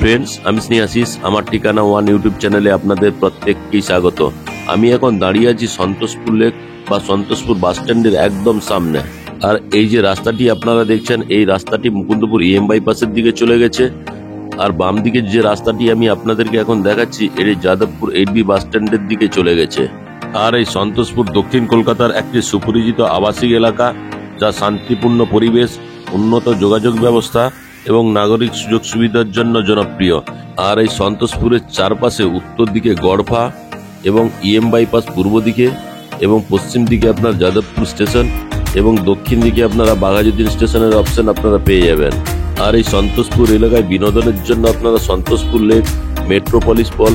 Friends, আমি স্নেহাশিস। আমার ঠিকানা ওয়ান ইউটিউব চ্যানেলে আপনাদের প্রত্যেককেই স্বাগত। আমি এখন দাঁড়িয়ে আছি সন্তোষপুর লেক বা সন্তোষপুর বাস স্ট্যান্ডের একদম সামনে। আর এই যে রাস্তাটি আপনারা দেখছেন, এই রাস্তাটি মুকুন্দপুর EM বাইপাসের দিকে চলে গেছে। আর বাম দিকে যে রাস্তাটি আমি আপনাদেরকে এখন দেখাচ্ছি, এটি যাদবপুর 8B বাস স্ট্যান্ডের দিকে চলে গেছে। আর এই সন্তোষপুর দক্ষিণ কলকাতার একটি সুপরিচিত আবাসিক এলাকা, যা শান্তিপূর্ণ পরিবেশ, উন্নত যোগাযোগ ব্যবস্থা এবং নাগরিক সুযোগ সুবিধার জন্য জনপ্রিয়। আর এই সন্তোষপুরের চারপাশে উত্তর দিকে গড়ফা এবং EM বাইপাস পূর্ব দিকে, এবং পশ্চিম দিকে আপনার যাদবপুর স্টেশন, এবং দক্ষিণ দিকে আপনারা বাঘাযতীন স্টেশনের অপশন আপনারা পেয়ে যাবেন। আর এই সন্তোষপুর এলাকায় বিনোদনের জন্য আপনারা সন্তোষপুর লেক, মেট্রোপলিস পল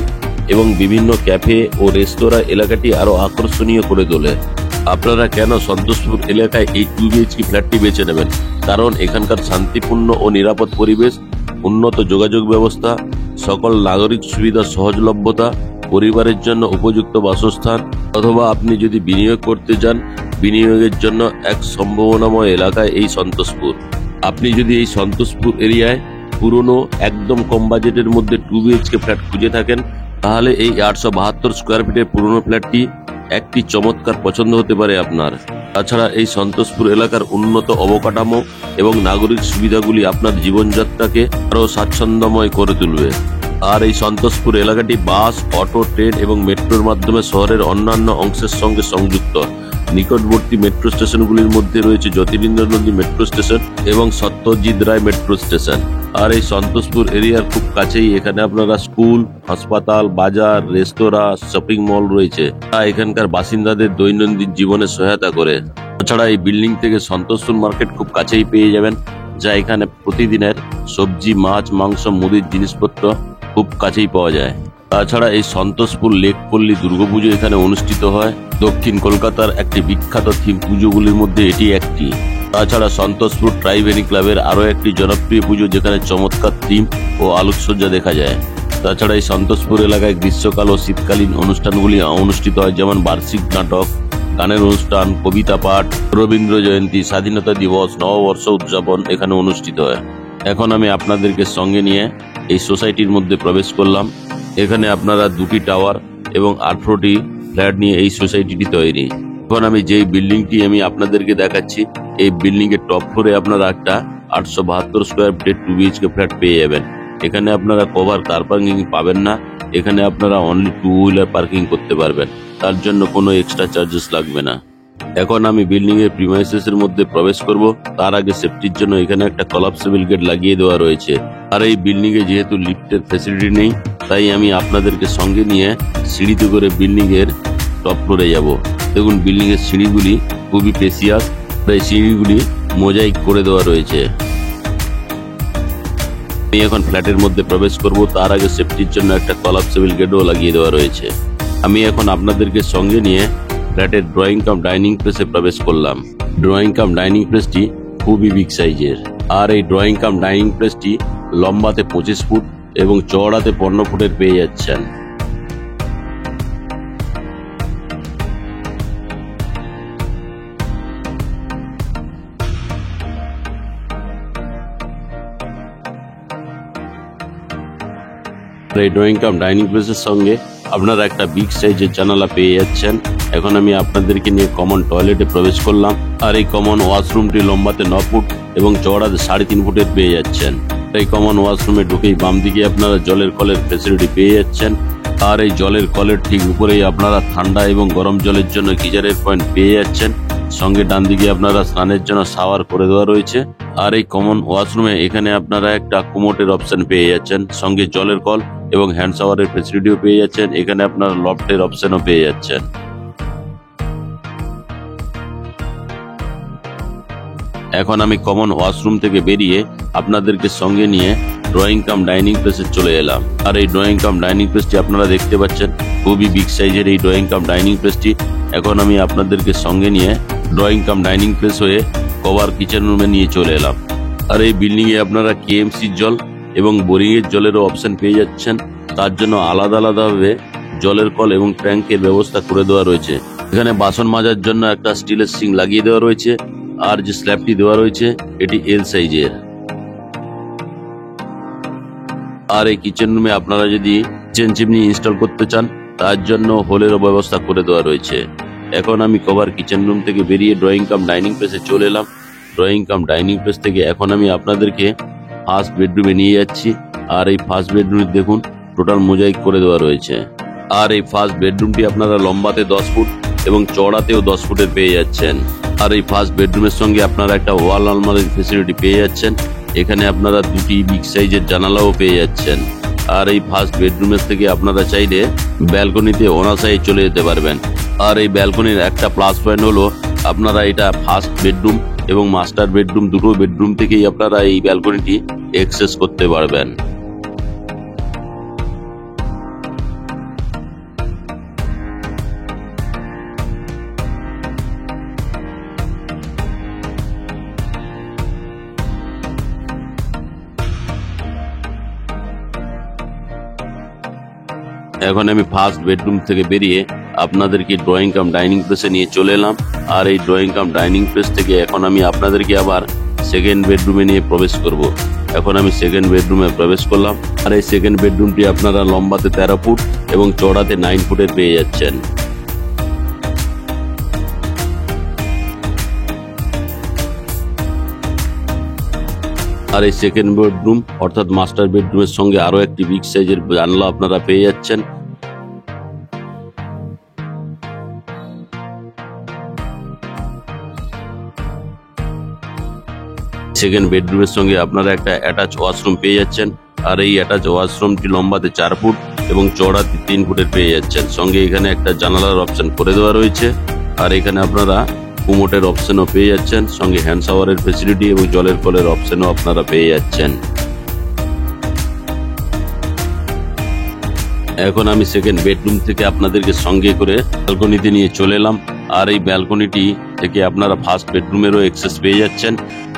এবং বিভিন্ন ক্যাফে ও রেস্তোরাঁ এলাকাটি আরো আকর্ষণীয় করে তোলে। আপনারা কেন সন্তোষপুর এলাকায় এই 2 BHK ফ্ল্যাটটি বেছে নেবেন? কারণ এখানকার শান্তিপূর্ণ ও নিরাপদ পরিবেশ, উন্নত যোগাযোগ ব্যবস্থা, সকল নাগরিক সুবিধা সহজলভ্যতা, পরিবারের জন্য উপযুক্ত বাসস্থান, অথবা আপনি যদি বিনিয়োগ করতে চান, বিনিয়োগের জন্য এক সম্ভাবনাময় এলাকায় এই সন্তোষপুর। আপনি যদি এই সন্তোষপুর এরিয়ায় পুরনো একদম কম বাজেটের মধ্যে 2 BHK ফ্ল্যাট খুঁজে থাকেন, তাহলে এই 872 স্কোয়ার ফিটের পুরনো ফ্ল্যাটটি একটি চমৎকার পছন্দ হতে পারে আপনার। তাছাড়া এই সন্তোষপুর এলাকার উন্নত অবকাঠামো এবং নাগরিক সুবিধাগুলি আপনার জীবনযাত্রাকে আরও স্বাচ্ছন্দ্যময় করে তুলবে। আর এই সন্তোষপুর এলাকাটি বাস, অটো, ট্রেন এবং মেট্রোর মাধ্যমে শহরের অন্যান্য অংশের সঙ্গে সংযুক্ত। নিকটবর্তী মেট্রো স্টেশনগুলির মধ্যে রয়েছে জ্যোতিরিন্দ্র নন্দী মেট্রো স্টেশন এবং সত্যজিৎ রায় মেট্রো স্টেশন। আর এই সন্তোষপুর এরিয়ার খুব কাছেই এখানে আপনারা স্কুল, হাসপাতাল, বাজার, রেস্তোরাঁ, শপিং মল রয়েছে, তা এখানকার বাসিন্দাদের দৈনন্দিন জীবনে সহায়তা করে। তাছাড়া এই বিল্ডিং থেকে সন্তোষপুর মার্কেট খুব কাছেই পেয়ে যাবেন, যা এখানে প্রতিদিনের সবজি, মাছ, মাংস, মুদির জিনিসপত্র খুব কাছেই পাওয়া যায়। তাছাড়া এই সন্তোষপুর লেকপল্লী দুর্গাপুজো এখানে অনুষ্ঠিত হয়। দক্ষিণ কলকাতার একটি বিখ্যাত থিম পুজোগুলির মধ্যে এটি একটি। তাছাড়া সন্তোষপুর ট্রাইবেনি ক্লাবের আরও একটি জনপ্রিয় পুজো, যেখানে চমৎকার থিম ও আলোকসজ্জা দেখা যায়। তাছাড়া এই সন্তোষপুর এলাকায় গ্রীষ্মকাল ও শীতকালীন অনুষ্ঠানগুলি অনুষ্ঠিত হয়, যেমন বার্ষিক নাটক, গানের অনুষ্ঠান, কবিতা পাঠ, রবীন্দ্র জয়ন্তী, স্বাধীনতা দিবস, নববর্ষ উদযাপন এখানে অনুষ্ঠিত হয়। এখন আমি আপনাদেরকে সঙ্গে নিয়ে এই সোসাইটির মধ্যে প্রবেশ করলাম। এখানে আপনারা 2টি টাওয়ার এবং 18টি ফ্ল্যাট নিয়ে এই সোসাইটিটি তৈরি। এখন আমি যেই বিল্ডিংটি আমি আপনাদেরকে দেখাচ্ছি, এই বিল্ডিং এর টপ ফ্লোরে আপনারা একটা 872 স্কোয়ার ফিটের 2 BHK ফ্ল্যাট পেয়ে যাবেন। এখানে আপনারা কভার কার পার্কিং পাবেন না, এখানে আপনারা অনলি 2 হুইলার পার্কিং করতে পারবেন, তার জন্য কোনো এক্সট্রা চার্জেস লাগবে না। এখন আমি বিল্ডিং এর প্রিমাইসেস এর মধ্যে প্রবেশ করব। তার আগে সেফটির জন্য এখানে একটা কলাপসেবল গেট লাগিয়ে দেওয়া রয়েছে। আর এই বিল্ডিং এ যেহেতু লিফটের ফ্যাসিলিটি নেই, তাই আমি আপনাদেরকে সঙ্গে নিয়ে সিঁড়িতে করে বিল্ডিং এর টপ ফ্লোরে যাব। দেখুন, বিল্ডিং এর সিঁড়িগুলি খুবই স্পেশিয়াস, তাই সিঁড়িগুলি মোজাইক করে দেওয়া রয়েছে। আমি এখন ফ্ল্যাটের মধ্যে প্রবেশ করব। তার আগে সেফটির জন্য একটা কলাপসেবল গেটও লাগিয়ে দেওয়া রয়েছে। আমি এখন আপনাদেরকে সঙ্গে নিয়ে ফ্ল্যাটের ড্রয়িং কাম ডাইনিং প্লেসে প্রবেশ করলাম। ড্রয়িং কাম ডাইনিং প্লেসটি খুবই বিগ সাইজের। আর এই ড্রয়িং কাম ডাইনিং প্লেসটি লম্বাতে 25 ফুট এবং চওড়াতে 15 ফুটের পেয়ে যাচ্ছেন। এই ড্রয়িং কাম ডাইনিং প্লেসের সঙ্গে আপনারা একটা বিগ সাইজের জানালা পেয়ে যাচ্ছেন। এখন আমি আপনাদেরকে নিয়ে কমন টয়লেটে প্রবেশ করলাম। আর এই কমন ওয়াশরুমটি লম্বাতে 9 ফুট এবং চওড়াতে 3.5 ফুটের পেয়ে যাচ্ছেন। এই কমন ওয়াশরুমে ঢুকেই বাম দিকে আপনারা জলের কলের ফ্যাসিলিটি পেয়ে যাচ্ছেন। আর এই জলের কলের ঠিক উপরেই আপনারা ঠান্ডা এবং গরম জলের জন্য গিজারের পয়েন্ট পেয়ে যাচ্ছেন। সঙ্গে ডান দিকে আপনারা স্নানের জন্য শাওয়ার করে দেওয়া রয়েছে। আর এই কমন ওয়াশরুমে এখানে আপনারা একটা কুমোটের অপশন পেয়ে যাচ্ছেন, সঙ্গে জলের কল এবং হ্যান্ড শাওয়ারের ফ্যাসিলিটিও পেয়ে যাচ্ছেন। এখানে আপনারা লফটের অপশনও পেয়ে যাচ্ছেন। এখন আমি কমন ওয়াশরুম থেকে বেরিয়ে আপনাদেরকে সঙ্গে নিয়ে ড্রয়িং কাম ডাইনিং প্লেসে চলে এলাম। আর এই ড্রয়িং কাম ডাইনিং প্লেসটি আপনারা দেখতে পাচ্ছেন, খুবই বিগ সাইজের এই ড্রয়িং কাম ডাইনিং প্লেসটি। এখন আমি আপনাদেরকে সঙ্গে নিয়ে ড্রয়িং কাম ডাইনিং প্লেস হয়ে কভার কিচেন রুমে নিয়ে চলে এলাম। আর এই বিল্ডিং এ আপনারা KMC জল এবং বোরিং এর জলেরও অপশন পেয়ে যাচ্ছেন। তার জন্য আলাদা আলাদাভাবে জলের কল এবং ট্যাঙ্কের ব্যবস্থা করে দেওয়া রয়েছে। এখানে বাসন মাজার জন্য একটা স্টিলের সিঙ্ক লাগিয়ে দেওয়া রয়েছে। আর যে স্ল্যাবটি দেওয়া রয়েছে, এটি L সাইজের। আর এই কিচেন রুমে আপনারা যদি কিচেন চিমনি ইনস্টল করতে চান তার জন্য হোলেরও ব্যবস্থা করে দেওয়া রয়েছে। এখন আমি কভার কিচেন রুম থেকে বেরিয়ে ড্রয়িং কাম ডাইনিং প্লেসে চলে এলাম। ড্রয়িং কাম ডাইনিং প্লেস থেকে এখন আমি আপনাদেরকে ফার্স্ট বেডরুমে নিয়ে যাচ্ছি। আর এই ফার্স্ট বেডরুমে দেখুন টোটাল মোজাইক করে দেওয়া রয়েছে। আর এই ফার্স্ট বেডরুমটি আপনারা লম্বাতে 10 ফুট এবং চওড়াতেও 10 ফুটের পেয়ে যাচ্ছেন। আর এই ফার্স্ট বেডরুমের সঙ্গে আপনারা একটা ওয়াল আলমারির ফেসিলিটি পেয়ে যাচ্ছেন। এখানে আপনারা দুটি বিগ সাইজের জানালাও পেয়ে যাচ্ছেন। আর এই ফার্স্ট বেডরুমের থেকে আপনারা চাইলে ব্যালকনিতে অনায়াসে চলে যেতে পারবেন। আর এই ব্যালকনির একটা প্লাস পয়েন্ট হলো আপনারা এটা ফার্স্ট বেডরুম এবং মাস্টার বেডরুম দুটো বেডরুম থেকেই আপনারা এই ব্যালকনিটি অ্যাক্সেস করতে পারবেন। এখন আমি ফার্স্ট বেডরুম থেকে বেরিয়ে আপনাদেরকে ড্রয়িং কাম ডাইনিং প্লেসে নিয়ে চলে এলাম। আর এই ড্রয়িং কাম ডাইনিং প্লেস থেকে এখন আমি আপনাদেরকে আবার সেকেন্ড বেডরুমে নিয়ে প্রবেশ করব। এখন আমি সেকেন্ড বেডরুমে প্রবেশ করলাম। আর এই সেকেন্ড বেডরুমটি আপনারা লম্বাতে 13 ফুট এবং চওড়াতে 9 ফুটের পেয়ে যাচ্ছেন। আর এই সেকেন্ড বেডরুম অর্থাৎ মাস্টার বেডরুমের সঙ্গে আরো একটি বিগ সাইজের জানলা আপনারা পেয়ে যাচ্ছেন। সেকেন্ড বেডরুমের সঙ্গে আপনারা একটা অ্যাটাচ ওয়াশরুম পেয়ে যাচ্ছেন। আর এই অ্যাটাচ ওয়াশরুমটি লম্বাতে 4 ফুট এবং চওড়াতে 3 ফুটের পেয়ে যাচ্ছেন। সঙ্গে এখানে একটা জানালার অপশন করে দেওয়া রয়েছে। আর এখানে আপনারা কুমোটের অপশনও পেয়ে যাচ্ছেন। সঙ্গে হ্যান্ড শাওয়ারের ফেসিলিটি এবং জলের কলের অপশনও আপনারা পেয়ে যাচ্ছেন। এখন আমি সেকেন্ড বেডরুম থেকে আপনাদেরকে সঙ্গে করে ব্যালকনিতে নিয়ে চলে এলাম। আর এই ব্যালকনিটি থেকে আপনারা ফার্স্ট বেডরুমেরও অ্যাক্সেস পেয়ে যাচ্ছেন।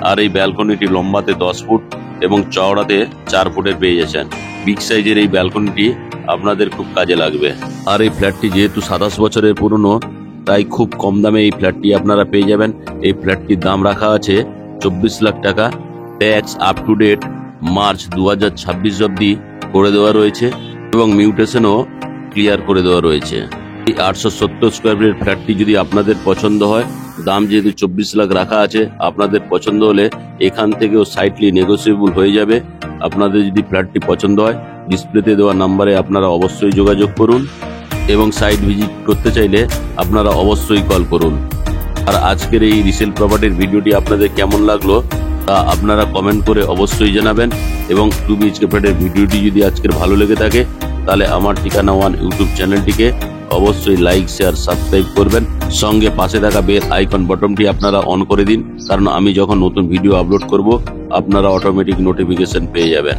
আর এই ব্যালকনিটি লম্বাতে 10 ফুট এবং চওড়াতে 4 ফুটের পেয়ে যাচ্ছেন। বিগ সাইজের এই ব্যালকনিটি আপনাদের খুব কাজে লাগবে। আর এই ফ্ল্যাটটি যেহেতু 27 বছরের পুরনো, তাই খুব কম দামে এই ফ্ল্যাটটি আপনারা পেয়ে যাবেন। এই ফ্ল্যাটটির দাম রাখা আছে 24 লাখ টাকা। Tax up to date March 2026 অব্দি করে দেওয়া রয়েছে এবং মিউটেশনও ক্লিয়ার করে দেওয়া রয়েছে। এই 870 স্কোয়ার ফিটের ফ্ল্যাটটি যদি আপনাদের পছন্দ হয়, দাম যেহেতু 24 লাখ রাখা আছে, আপনাদের পছন্দ হলে এখান থেকেও সাইটলি নেগোসিয়েবল হয়ে যাবে। আপনাদের যদি ফ্ল্যাটটি পছন্দ হয়, ডিসপ্লেতে দেওয়া নাম্বারে আপনারা অবশ্যই যোগাযোগ করুন এবং সাইট ভিজিট করতে চাইলে আপনারা অবশ্যই কল করুন। আর আজকের এই রিসেল প্রপার্টির ভিডিওটি আপনাদের কেমন লাগলো তা আপনারা কমেন্ট করে অবশ্যই জানাবেন। এবং 2 BHK ফ্ল্যাটের ভিডিওটি যদি আজকের ভালো লেগে থাকে তাহলে আমার ঠিকানা ওয়ান ইউটিউব চ্যানেলটিকে অবশ্যই লাইক শেয়ার সাবস্ক্রাইব করবেন। সঙ্গে পাশে থাকা বেল আইকন বটনটি আপনারা অন করে দিন, কারণ আমি যখন নতুন ভিডিও আপলোড করব আপনারা অটোমেটিক নোটিফিকেশন পেয়ে যাবেন।